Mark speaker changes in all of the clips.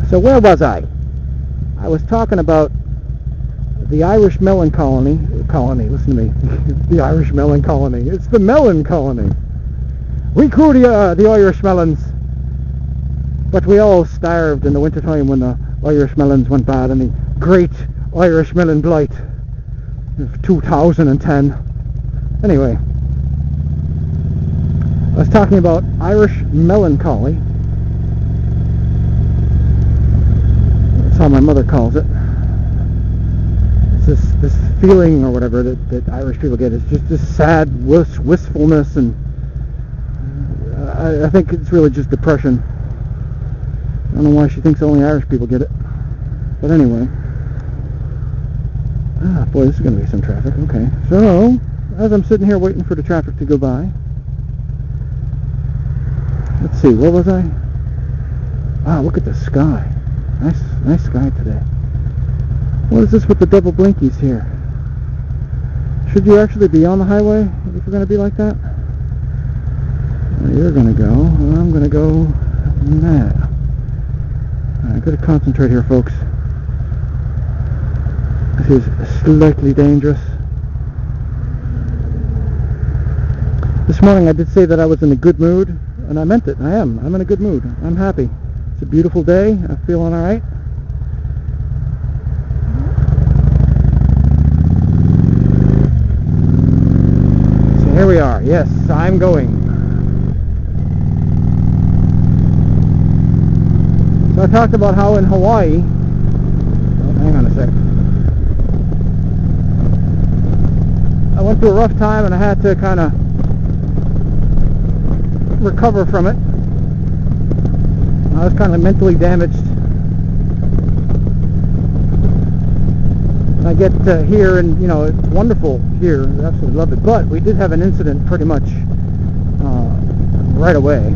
Speaker 1: So where was I? I was talking about the Irish melon colony. Listen to me. The Irish melon colony. It's the melon colony. We grew the Irish melons, but we all starved in the wintertime when the Irish melons went bad in the Great Irish Melon Blight of 2010. Anyway, I was talking about Irish melancholy. That's how my mother calls it. It's this feeling or whatever that Irish people get. It's just this sad wistfulness, and I think it's really just depression. I don't know why she thinks only Irish people get it. But anyway. Boy, this is going to be some traffic. Okay. So, as I'm sitting here waiting for the traffic to go by, let's see, where was I? Wow, look at the sky. Nice sky today. What is this with the double blinkies here? Should you actually be on the highway if you're going to be like that? You're going to go, and I'm going to go that. I've got to concentrate here, folks. This is slightly dangerous. This morning I did say that I was in a good mood, and I meant it. I am. I'm in a good mood. I'm happy. It's a beautiful day. I'm feeling alright. So here we are. Yes, I'm going. So I talked about how in Hawaii... Oh, hang on a sec. I went through a rough time and I had to kind of recover from it. I was kind of mentally damaged. I get here, and you know, it's wonderful here. I absolutely love it. But we did have an incident pretty much right away.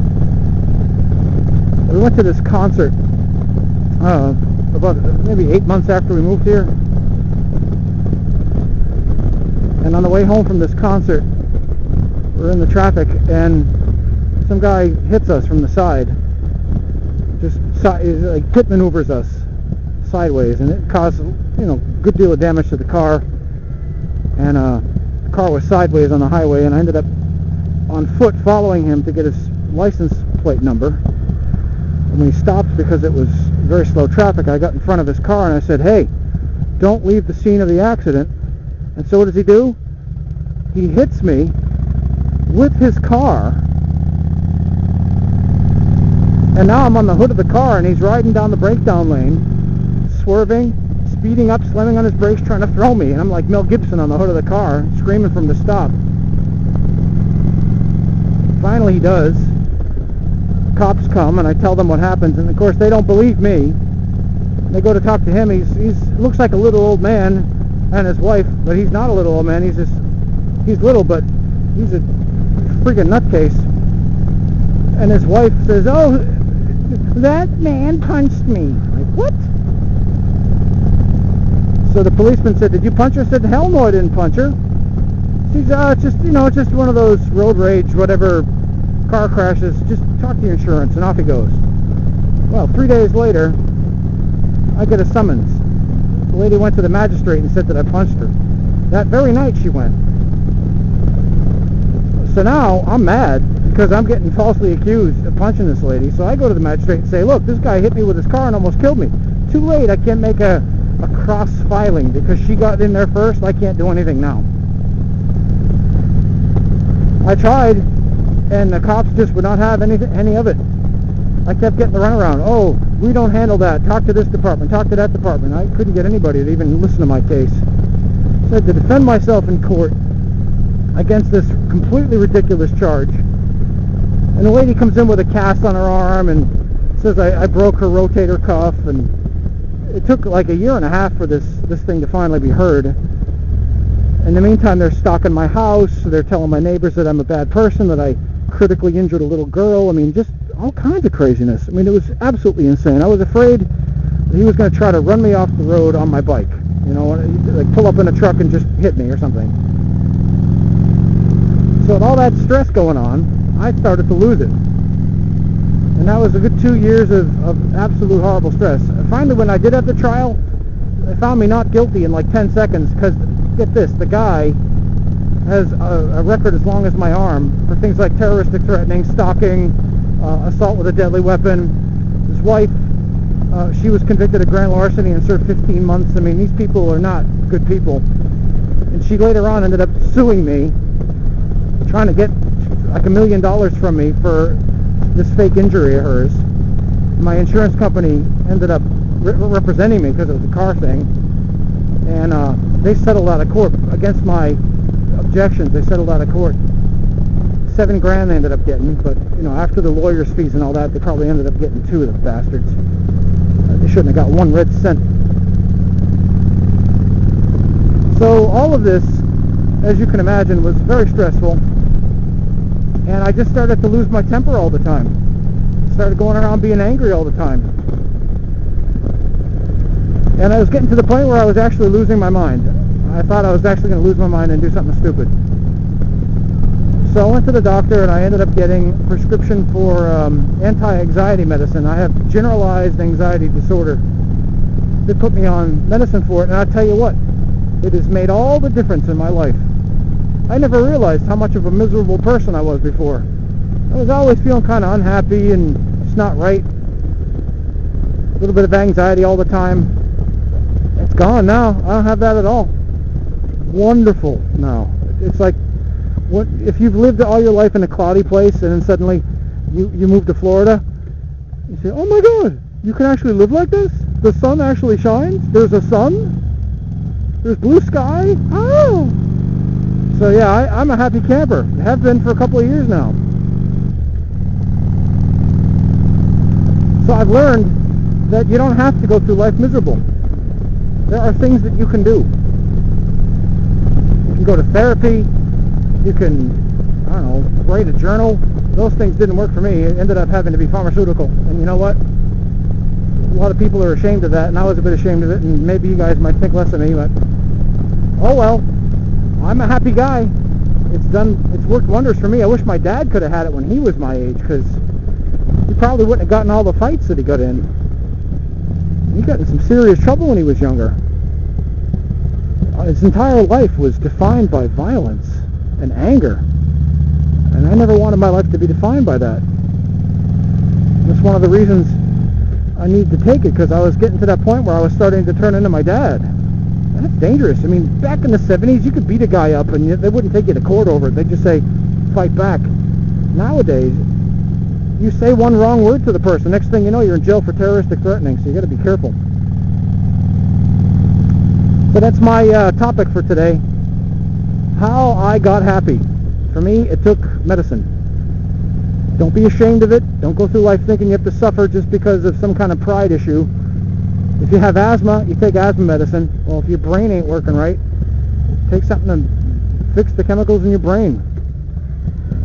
Speaker 1: We went to this concert about maybe 8 months after we moved here. And on the way home from this concert, we're in the traffic, and some guy hits us from the side. Just like pit maneuvers us sideways, and it caused, you know, a good deal of damage to the car. And the car was sideways on the highway, and I ended up on foot following him to get his license plate number. And when he stopped because it was very slow traffic, I got in front of his car and I said, "Hey, don't leave the scene of the accident." And so what does he do? He hits me with his car, and now I'm on the hood of the car, and he's riding down the breakdown lane, swerving, speeding up, slamming on his brakes, trying to throw me. And I'm like Mel Gibson on the hood of the car, screaming for him to stop. Finally he does. Cops come, and I tell them what happens, and of course they don't believe me. They go to talk to him. He's looks like a little old man and his wife, but he's not a little old man. He's little, but he's a friggin' nutcase. And his wife says, "Oh, that man punched me." Like, what? So the policeman said, "Did you punch her?" I said, "Hell no, I didn't punch her." She's it's just, you know, it's just one of those road rage, whatever, car crashes. Just talk to your insurance, and off he goes. Well, 3 days later, I get a summons. The lady went to the magistrate and said that I punched her. That very night she went. So now I'm mad because I'm getting falsely accused of punching this lady. So I go to the magistrate and say, "Look, this guy hit me with his car and almost killed me." Too late. I can't make a cross filing because she got in there first. I can't do anything now. I tried, and the cops just would not have any of it. I kept getting the runaround. "Oh, we don't handle that. Talk to this department. Talk to that department." I couldn't get anybody to even listen to my case. So I had to defend myself in court against this completely ridiculous charge. And the lady comes in with a cast on her arm and says I broke her rotator cuff, and it took like a year and a half for this thing to finally be heard. In the meantime, they're stalking my house. They're telling my neighbors that I'm a bad person, that I critically injured a little girl. I mean, just all kinds of craziness. I mean, it was absolutely insane. I was afraid that he was going to try to run me off the road on my bike. You know, like pull up in a truck and just hit me or something. So with all that stress going on, I started to lose it. And that was a good 2 years of absolute horrible stress. Finally, when I did have the trial, they found me not guilty in like 10 seconds because, get this, the guy has a record as long as my arm for things like terroristic threatening, stalking, assault with a deadly weapon. His wife, she was convicted of grand larceny and served 15 months. I mean, these people are not good people. And she later on ended up suing me, trying to get like $1 million from me for this fake injury of hers. My insurance company ended up representing me because it was a car thing, and they settled out of court against my objections. They settled out of court. $7,000 they ended up getting, but you know, after the lawyer's fees and all that, they probably ended up getting 2 of the bastards. They shouldn't have got 1 red cent. So all of this, as you can imagine, was very stressful, and I just started to lose my temper all the time. Started going around being angry all the time. And I was getting to the point where I was actually losing my mind. I thought I was actually going to lose my mind and do something stupid. So I went to the doctor and I ended up getting a prescription for anti-anxiety medicine. I have generalized anxiety disorder. They put me on medicine for it, and I'll tell you what, it has made all the difference in my life. I never realized how much of a miserable person I was before. I was always feeling kind of unhappy and it's not right. A little bit of anxiety all the time. It's gone now. I don't have that at all. Wonderful now. It's like, what if you've lived all your life in a cloudy place and then suddenly you move to Florida? You say, oh my God, you can actually live like this? The sun actually shines? There's a sun? There's blue sky? Oh! So yeah, I'm a happy camper. I have been for a couple of years now. So I've learned that you don't have to go through life miserable. There are things that you can do. You can go to therapy. You can, I don't know, write a journal. Those things didn't work for me. It ended up having to be pharmaceutical. And you know what? A lot of people are ashamed of that, and I was a bit ashamed of it, and maybe you guys might think less of me, but oh well. I'm a happy guy. It's worked wonders for me. I wish my dad could have had it when he was my age, because he probably wouldn't have gotten all the fights that he got in. He got in some serious trouble when he was younger. His entire life was defined by violence and anger, and I never wanted my life to be defined by that. That's one of the reasons I need to take it, because I was getting to that point where I was starting to turn into my dad. That's dangerous. I mean, back in the 70s, you could beat a guy up and they wouldn't take you to court over it. They'd just say, fight back. Nowadays, you say one wrong word to the person, next thing you know, you're in jail for terroristic threatening, so you got to be careful. So that's my topic for today. How I got happy. For me, it took medicine. Don't be ashamed of it. Don't go through life thinking you have to suffer just because of some kind of pride issue. If you have asthma, you take asthma medicine. Well, if your brain ain't working right, take something to fix the chemicals in your brain.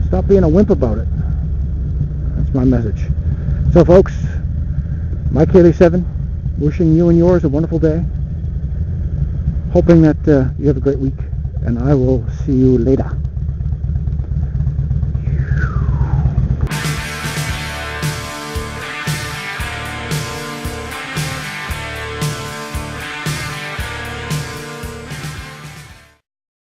Speaker 1: Stop being a wimp about it. That's my message. So folks, Mike Haley 7, wishing you and yours a wonderful day. Hoping that you have a great week, and I will see you later.